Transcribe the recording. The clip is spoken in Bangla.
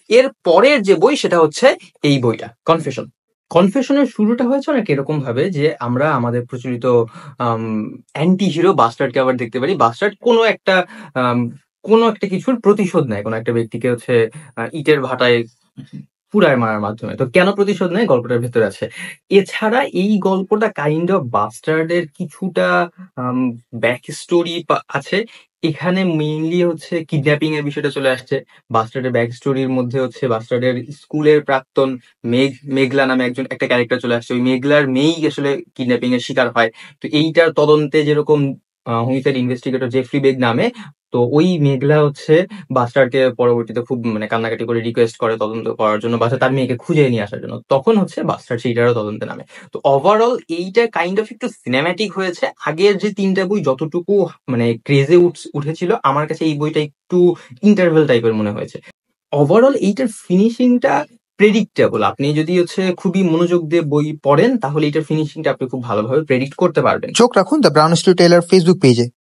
এর পরের যে বই সেটা হচ্ছে এই বইটা, কনফেশন। কনফেশনের শুরুটা হয়েছে অনেক এরকম ভাবে যে আমরা আমাদের প্রচলিত অ্যান্টি হিরো বাস্টার্ডকে আবার দেখতে পারি। বাস্টার্ড আম, কোনো একটা কিছুর প্রতিশোধ নেয়, কোনো একটা ব্যক্তিকে হচ্ছে ইটের ভাটায় পুড়ায় মারার মাধ্যমে। তো কেন প্রতিশোধ নেয় গল্পটার ভেতরে আছে। এছাড়া এই গল্পটা কাইন্ড অফ বাস্টার্ডের কিছুটা ব্যাক স্টোরি আছে। এখানে মেইনলি হচ্ছে কিডন্যাপিং এর বিষয়টা চলে আসছে। বাস্টার্ডের ব্যাক স্টোরির মধ্যে হচ্ছে বাস্টার্ডের স্কুলের প্রাক্তন মেঘলা নামে একটা ক্যারেক্টার চলে আসছে। ওই মেঘলার মেয়েই আসলে কিডন্যাপিং এর শিকার হয়। তো এইটার তদন্তে যেরকম হোমিসাইড ইনভেস্টিগেটর জেফ্রি বেগ নামে, তো ওই মেঘলা হচ্ছে বাস্টারকে পরবর্তীতে খুব মানে কান্নাকাটি করে রিকোয়েস্ট করে তদন্ত করার জন্য, বাস্টার তার মেয়েকে খুঁজে নিয়ে আসার জন্য। তখন হচ্ছে বাস্টার সেইটারও তদন্তে নামে। তো ওভারঅল এইটা কাইন্ড অফ একটু সিনেম্যাটিক হয়েছে। আগের যে তিনটা বই যতটুকু মানে ক্রেজে উঠেছিল, আমার কাছে এই বইটা একটু ইন্টারভেল টাইপের মনে হয়েছে। ওভারঅল এইটার ফিনিশিংটা প্রেডিক্টেবল। আপনি যদি হচ্ছে খুবই মনোযোগ দিয়ে বই পড়েন তাহলে এইটার ফিনিশিংটা আপনি খুব ভালোভাবে প্রেডিক্ট করতে পারবেন। চোখ রাখুন the Brown Storyteller Facebook পেজে।